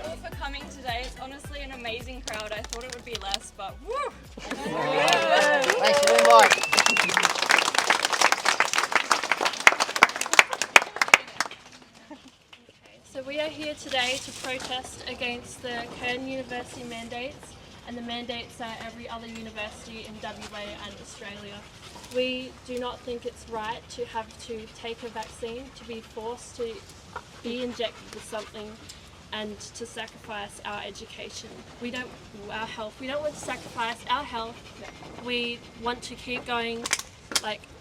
all for coming today. It's honestly an amazing crowd. I thought it would be less, but woo! Thanks for the invite. So we are here today to protest against the Curtin University mandates and the mandates at every other university in WA and Australia. We do not think it's right to have to take a vaccine, to be forced to be injected with something and to sacrifice our education. Our health. We don't want to sacrifice our health. We want to keep going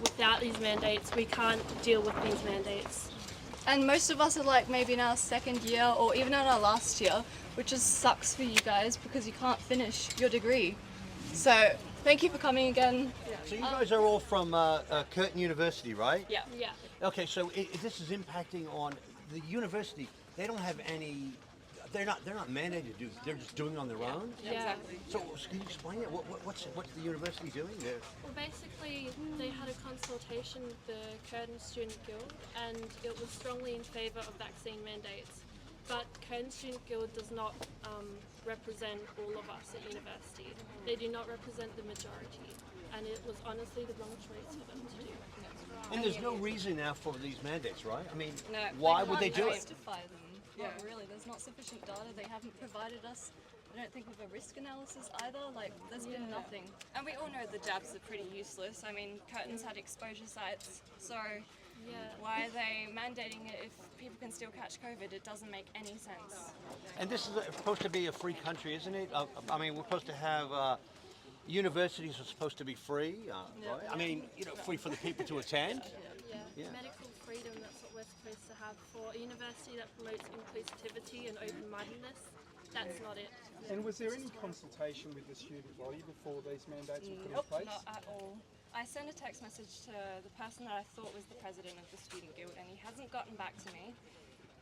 without these mandates. We can't deal with these mandates. And most of us are maybe in our second year or even in our last year, which just sucks for you guys because you can't finish your degree. So thank you for coming again. So you guys are all from Curtin University, right? Yeah. Yeah. Okay, so this is impacting on the university. They don't have any. They're not mandated to do. They're just doing it on their own. Yeah. Exactly. So can you explain it? What's the university doing there? Well, basically, they had a consultation with the Curtin Student Guild, and it was strongly in favour of vaccine mandates. But Curtin Student Guild does not represent all of us at university. They do not represent the majority, and it was honestly the wrong choice for them to do. And there's no reason now for these mandates, right? I mean, No. why would they do it? Justify them. Not really. There's not sufficient data. They haven't provided us, I don't think, with a risk analysis either. There's been nothing. And we all know the jabs are pretty useless. I mean, Curtin's had exposure sites, so why are they mandating it if people can still catch COVID? It doesn't make any sense. And this is supposed to be a free country, isn't it? I mean, we're supposed to have universities are supposed to be free, right? I mean, free for the people to attend. Yeah. Medical freedom, that's what we're supposed to have for a university that promotes inclusivity and open-mindedness. That's not it. And was there any consultation with the student body before these mandates were put in place? Not at all. I sent a text message to the person that I thought was the president of the student guild, and he hasn't gotten back to me.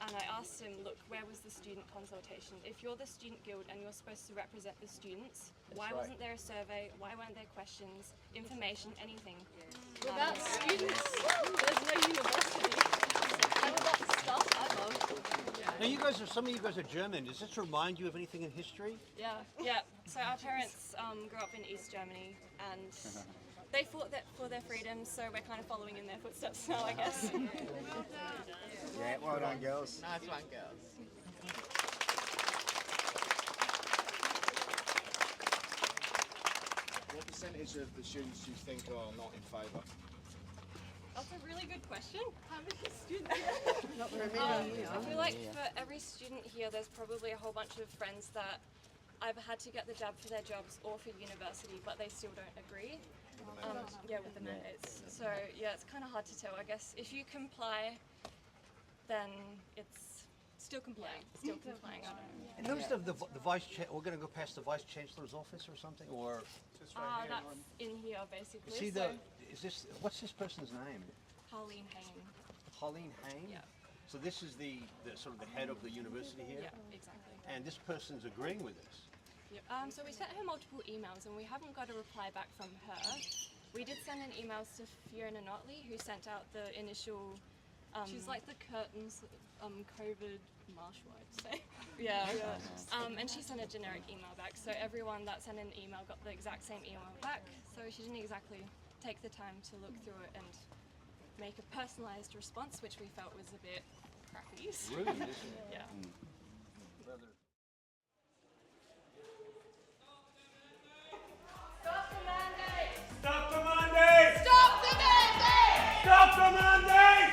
And I asked him, look, where was the student consultation? If you're the student guild and you're supposed to represent the students, why wasn't there a survey? Why weren't there questions, information, anything? Without students, there's no university. And without the staff either. Now some of you guys are German. Does this remind you of anything in history? Yeah. So our parents grew up in East Germany, and they fought for their freedoms, so we're kind of following in their footsteps now, I guess. Yeah, well done, girls. Nice one, girls. What percentage of the students do you think are not in favour? That's a really good question. How many students? Not very I feel like for every student here, there's probably a whole bunch of friends that either had to get the jab for their jobs or for university, but they still don't agree. With the mandates. So it's kind of hard to tell. I guess if you comply, then it's still complying. Still complying. And notice the vice. We're going to go past the vice chancellor's office or something, or That's in here basically. see so what's this person's name? Pauline Hain. Pauline Hain. Yeah. So this is the sort of the head of the university here. Yeah, exactly. And this person's agreeing with this. So we sent her multiple emails and we haven't got a reply back from her. We did send an email to Fiona Notley, who sent out the initial. She's like the Curtin's COVID marshal, I'd say. Yeah. And she sent a generic email back, so everyone that sent an email got the exact same email back. So she didn't exactly take the time to look through it and make a personalised response, which we felt was a bit crappy. Rude, isn't it? Yeah. Stop the mandate! Stop the mandate! Stop the mandate! Stop the mandate!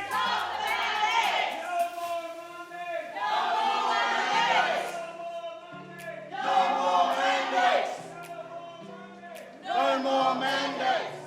No more mandate! No more mandate! No more mandates!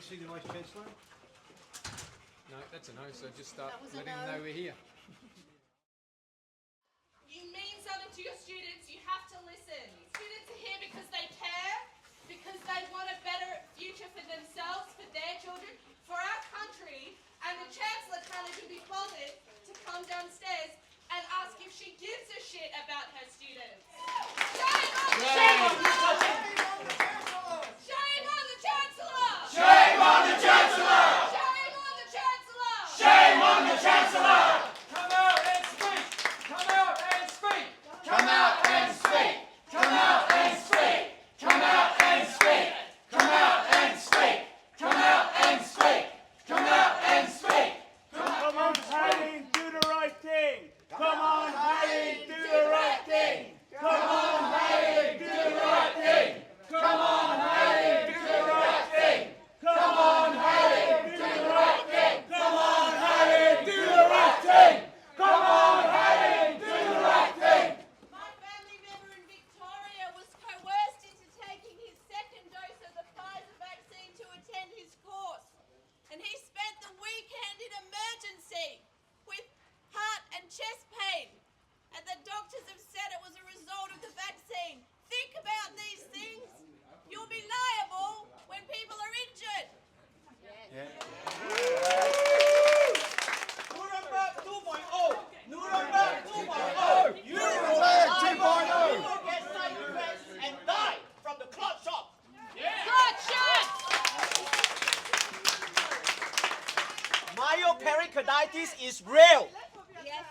see the Vice Chancellor? No, that's a no, so just start letting them know we're here. You mean something to your students, you have to listen. Students are here because they care, because they want a better future for themselves, for their children, for our country, and the Chancellor can't even be bothered to come downstairs and ask if she gives a shit about her students. Shame on the Chancellor! Shame on the Chancellor! Shame on the Chancellor! Shame on the Chancellor! Shame on the Chancellor! Come out and speak! Come out and speak! Come out and speak! Come out and speak! Come out and speak! Come out and speak! Come out and speak! Come out and speak! Come on, Harry, do the right thing! Come on, Harry, do the right thing! Come on, Harry, do the right thing! Come on, Harry, do the right thing! Come on, Harry, do the right thing! Come on, Harry, do the right thing! Come on, Harry, do the right thing! My family member in Victoria was coerced into taking his second dose of the Pfizer vaccine to attend his course. And he spent the weekend in emergency with heart and chest pain. And the doctors have said it was a result of the vaccine. Think about these things. You'll be liable when people are injured. Nuremberg 2.0! Nuremberg 2.0! Nuremberg 2.0! You will get side effects and die from the clot shock! Clot shot! Myopericarditis is real! Yes.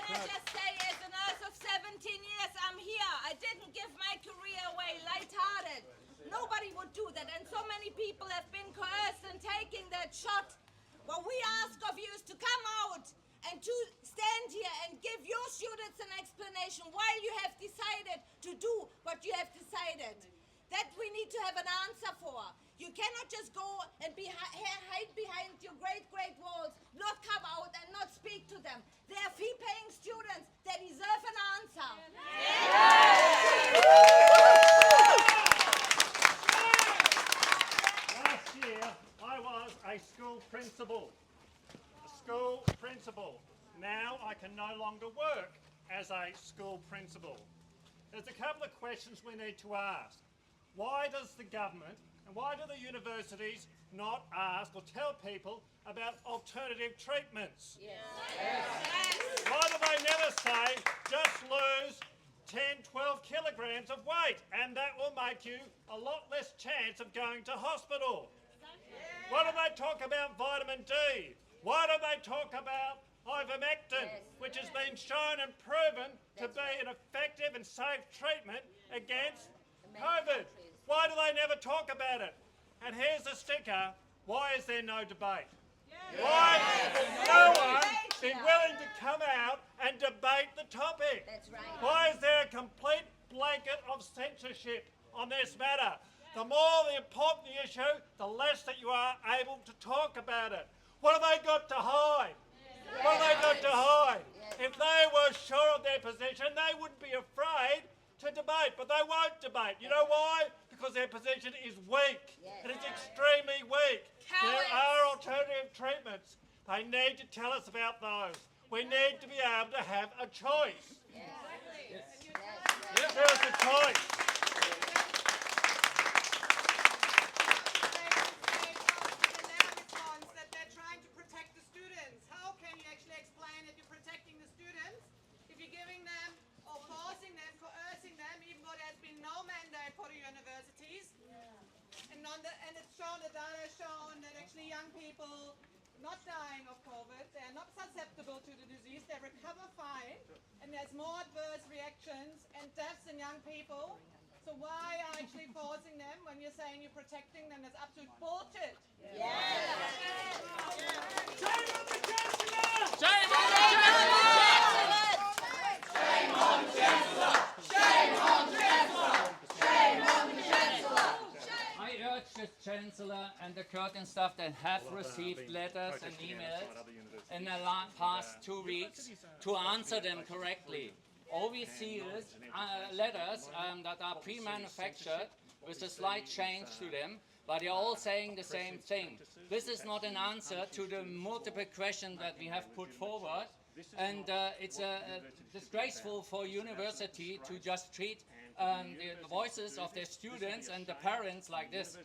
Can I just say, as a nurse of 17 years, I'm here. I didn't give my career away lighthearted. Nobody would do that, and so many people have been coerced in taking that shot. What we ask of you is to come out and to stand here and give your students an explanation why you have decided to do what you have decided. That we need to have an answer for. You cannot just go and hide behind your great walls, not come out and not speak to them. They are fee-paying students. They deserve an answer. Last year, I was a school principal. Now I can no longer work as a school principal. There's a couple of questions we need to ask. Why does the government and why do the universities not ask or tell people about alternative treatments? Why do they never say, just lose 10, 12 kilograms of weight and that will make you a lot less chance of going to hospital? Why do they talk about vitamin D? Why do they talk about ivermectin, which has been shown and proven to be an effective and safe treatment against COVID? Why do they never talk about it? And here's the sticker, why is there no debate? Why has no one been willing to come out and debate the topic? Why is there a complete blanket of censorship on this matter? The more the important the issue, the less that you are able to talk about it. What have they got to hide? What have they got to hide? If they were sure of their position, they wouldn't be afraid to debate, but they won't debate. You know why? Because their position is weak. It is extremely weak. There are alternative treatments. They need to tell us about those. We need to be able to have a choice. There is a choice. That they're trying to protect the students. How can you actually explain that you're protecting the students if you're giving them or forcing them, coercing them, even though there's been no mandate for the universities? And it's shown, the data has shown that actually young people not dying of COVID, they're not susceptible to the disease, they recover fine, and there's more adverse reactions and deaths in young people. So why are actually forcing them when you're saying you're protecting them? That's absolute bullshit. Shame on the Chancellor! Shame on the Chancellor! Shame on the Chancellor! Shame on the Chancellor! Shame on the Chancellor! I urge the Chancellor and the Curtin staff that have received letters and emails in the past 2 weeks to answer them correctly. All we see is letters that are pre-manufactured with a slight change to them, but they're all saying the same thing. This is not an answer to the multiple questions that we have put forward, and it's disgraceful for university to just treat the voices of their students and the parents like this.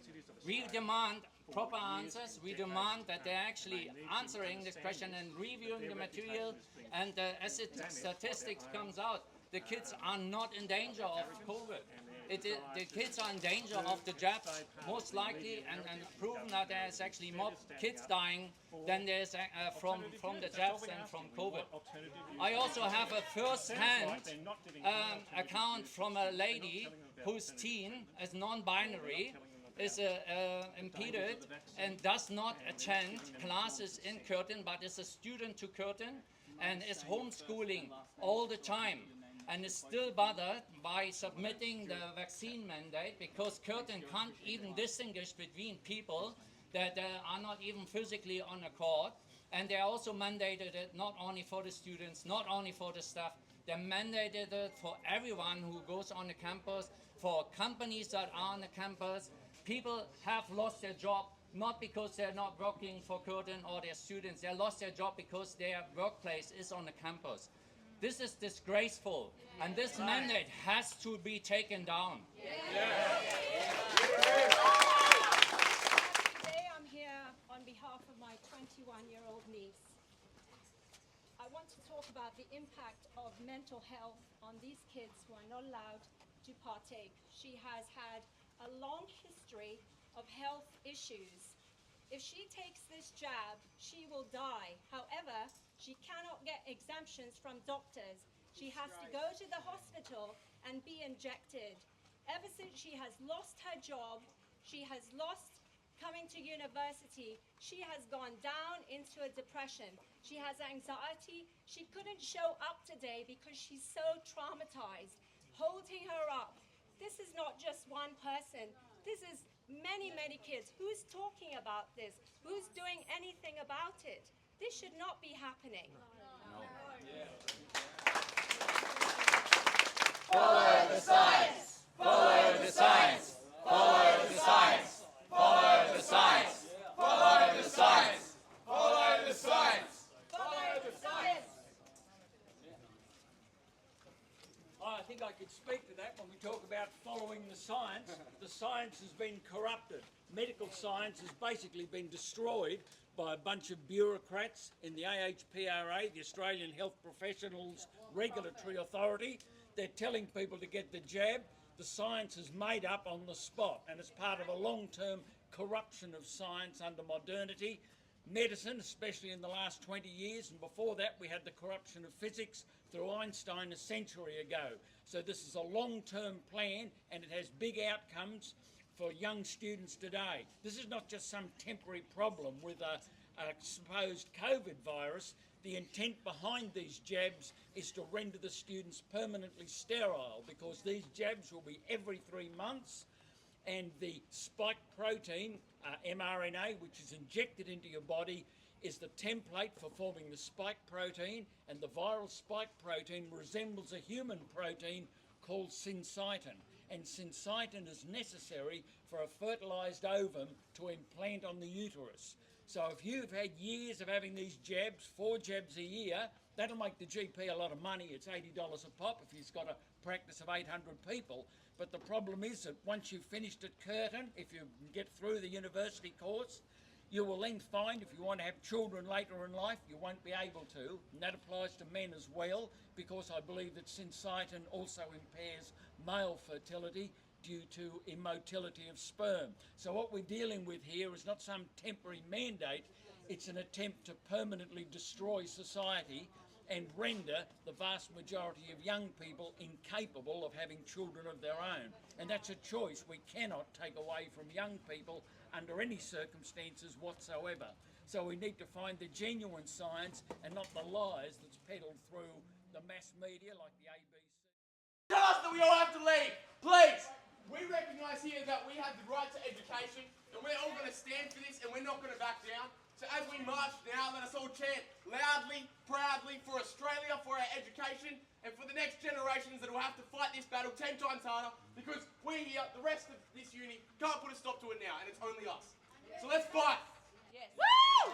We demand proper answers. We demand that they're actually answering this question and reviewing the material, and as the statistics comes out, the kids are not in danger of COVID. The kids are in danger of the jabs, most likely, and proven that there's actually more kids dying than there's from the jabs and from COVID. I also have a first-hand account from a lady whose teen is non-binary, is impeded and does not attend classes in Curtin, but is a student to Curtin and is homeschooling all the time, and is still bothered by submitting the vaccine mandate because Curtin can't even distinguish between people that are not even physically on a court, and they also mandated it not only for the students, not only for the staff, they mandated it for everyone who goes on the campus, for companies that are on the campus. People have lost their job not because they're not working for Curtin or their students, they lost their job because their workplace is on the campus. This is disgraceful, and this mandate has to be taken down. Today I'm here on behalf of my 21-year-old niece. I want to talk about the impact of mental health on these kids who are not allowed to partake. She has had a long history of health issues. If she takes this jab, she will die. However, she cannot get exemptions from doctors. She has to go to the hospital and be injected. Ever since she has lost her job, she has lost coming to university, she has gone down into a depression. She has anxiety. She couldn't show up today because she's so traumatized. Holding her up. This is not just one person. This is many, many kids. Who's talking about this? Who's doing anything about it? This should not be happening. Follow the science! Follow the science! Follow the science! Follow the science! Follow the science! Follow the science! Follow the science! I think I could speak to that when we talk about following the science. The science has been corrupted. Medical science has basically been destroyed by a bunch of bureaucrats in the AHPRA, the Australian Health Professionals Regulatory Authority. They're telling people to get the jab. The science is made up on the spot, and it's part of a long-term corruption of science under modernity. Medicine, especially in the last 20 years, and before that we had the corruption of physics through Einstein a century ago. So this is a long-term plan, and it has big outcomes for young students today. This is not just some temporary problem with a supposed COVID virus. The intent behind these jabs is to render the students permanently sterile, because these jabs will be every 3 months, and the spike protein, mRNA, which is injected into your body, is the template for forming the spike protein, and the viral spike protein resembles a human protein called syncytin, and syncytin is necessary for a fertilised ovum to implant on the uterus. So if you've had years of having these jabs, 4 jabs a year, that'll make the GP a lot of money. It's $80 a pop if he's got a practice of 800 people. But the problem is that once you've finished at Curtin, if you get through the university course, you will then find if you want to have children later in life, you won't be able to. And that applies to men as well, because I believe that syncytin also impairs male fertility due to immotility of sperm. So what we're dealing with here is not some temporary mandate, it's an attempt to permanently destroy society and render the vast majority of young people incapable of having children of their own. And that's a choice we cannot take away from young people under any circumstances whatsoever. So we need to find the genuine science and not the lies that's peddled through the mass media like the ABC. Tell us that we all have to leave, please! We recognise here that we have the right to education, and we're all going to stand for this, and we're not going to back down. So as we march now, let us all chant loudly, proudly for Australia, for our education. generation and for the next generations that will have to fight this battle 10 times harder because we here, the rest of this uni, can't put a stop to it now and it's only us. So let's fight! Yes. Woo!